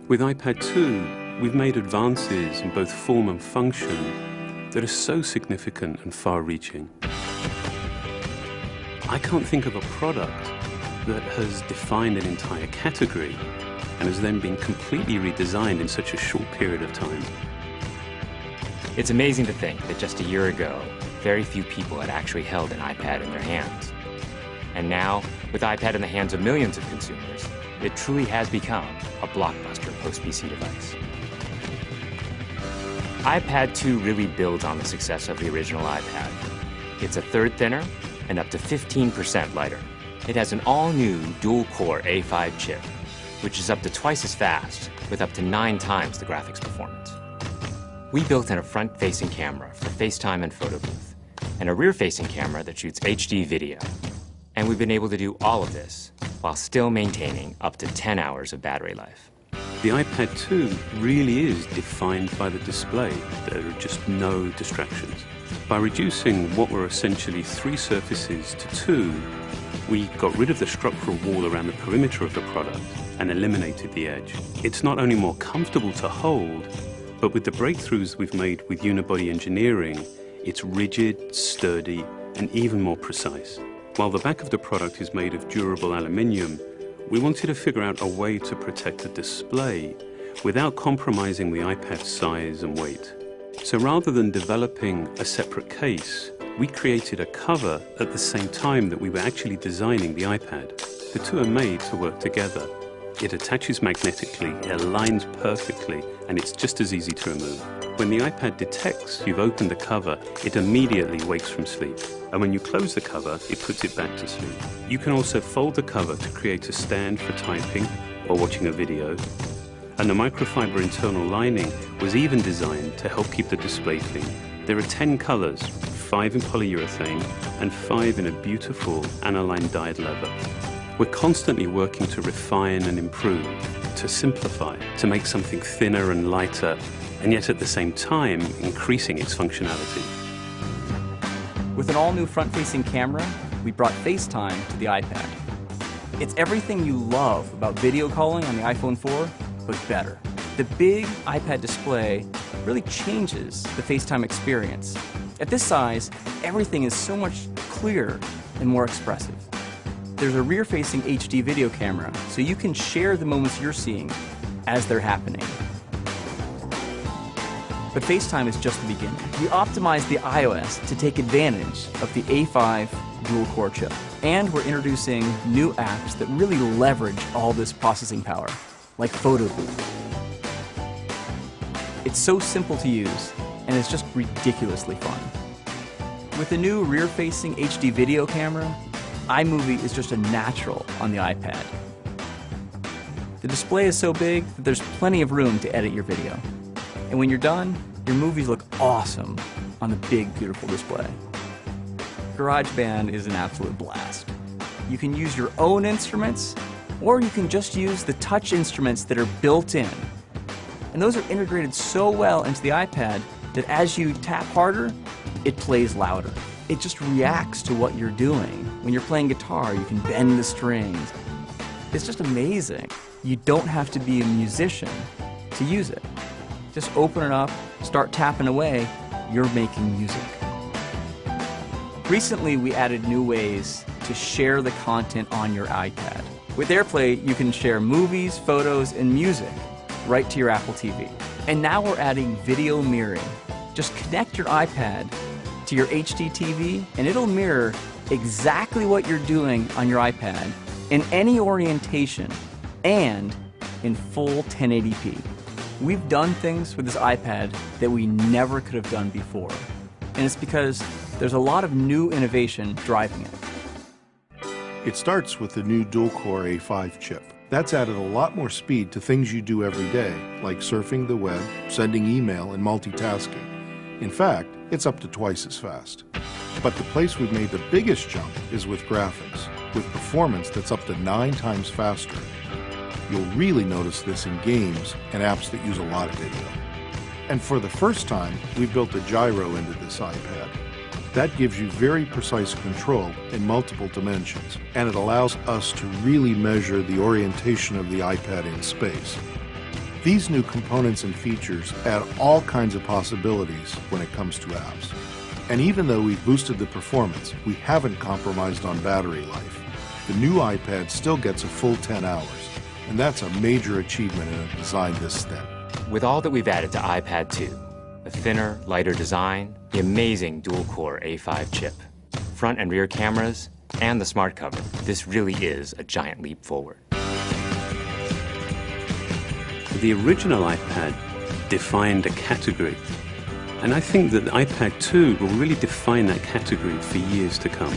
With iPad 2, we've made advances in both form and function that are so significant and far-reaching. I can't think of a product that has defined an entire category and has then been completely redesigned in such a short period of time. It's amazing to think that just a year ago, very few people had actually held an iPad in their hands. And now, with iPad in the hands of millions of consumers, it truly has become a blockbuster post-PC device. iPad 2 really builds on the success of the original iPad. It's a third thinner and up to 15% lighter. It has an all-new dual-core A5 chip, which is up to twice as fast, with up to 9 times the graphics performance. We built in a front-facing camera for FaceTime and photo booth, and a rear-facing camera that shoots HD video. And we've been able to do all of this while still maintaining up to 10 hours of battery life. The iPad 2 really is defined by the display. There are just no distractions. By reducing what were essentially 3 surfaces to 2, we got rid of the structural wall around the perimeter of the product and eliminated the edge. It's not only more comfortable to hold, but with the breakthroughs we've made with unibody engineering, it's rigid, sturdy, and even more precise. While the back of the product is made of durable aluminium, we wanted to figure out a way to protect the display without compromising the iPad's size and weight. So rather than developing a separate case, we created a cover at the same time that we were actually designing the iPad. The two are made to work together. It attaches magnetically, it aligns perfectly, and it's just as easy to remove. When the iPad detects you've opened the cover, it immediately wakes from sleep. And when you close the cover, it puts it back to sleep. You can also fold the cover to create a stand for typing or watching a video. And the microfiber internal lining was even designed to help keep the display clean. There are 10 colors, 5 in polyurethane and 5 in a beautiful aniline dyed leather. We're constantly working to refine and improve, to simplify, to make something thinner and lighter, and yet at the same time increasing its functionality. With an all-new front-facing camera, we brought FaceTime to the iPad. It's everything you love about video calling on the iPhone 4, but better. The big iPad display really changes the FaceTime experience. At this size, everything is so much clearer and more expressive. There's a rear-facing HD video camera, so you can share the moments you're seeing as they're happening. But FaceTime is just the beginning. We optimized the iOS to take advantage of the A5 dual-core chip. And we're introducing new apps that really leverage all this processing power, like Photo Booth. It's so simple to use, and it's just ridiculously fun. With the new rear-facing HD video camera, iMovie is just a natural on the iPad. The display is so big that there's plenty of room to edit your video. And when you're done, your movies look awesome on the big, beautiful display. GarageBand is an absolute blast. You can use your own instruments, or you can just use the touch instruments that are built in. And those are integrated so well into the iPad that as you tap harder, it plays louder. It just reacts to what you're doing. When you're playing guitar, you can bend the strings. It's just amazing. You don't have to be a musician to use it. Just open it up, start tapping away, you're making music. Recently, we added new ways to share the content on your iPad. With AirPlay, you can share movies, photos, and music right to your Apple TV. And now we're adding video mirroring. Just connect your iPad to your HD TV, and it'll mirror exactly what you're doing on your iPad in any orientation and in full 1080p. We've done things with this iPad that we never could have done before. And it's because there's a lot of new innovation driving it. It starts with the new dual-core A5 chip. That's added a lot more speed to things you do every day, like surfing the web, sending email, and multitasking. In fact, it's up to twice as fast. But the place we've made the biggest jump is with graphics, with performance that's up to 9 times faster. You'll really notice this in games and apps that use a lot of video. And for the first time, we've built a gyro into this iPad. That gives you very precise control in multiple dimensions, and it allows us to really measure the orientation of the iPad in space. These new components and features add all kinds of possibilities when it comes to apps. And even though we've boosted the performance, we haven't compromised on battery life. The new iPad still gets a full 10 hours, and that's a major achievement in a design this thin. With all that we've added to iPad 2, a thinner, lighter design, the amazing dual-core A5 chip, front and rear cameras, and the smart cover, this really is a giant leap forward. The original iPad defined a category, and I think that the iPad 2 will really define that category for years to come.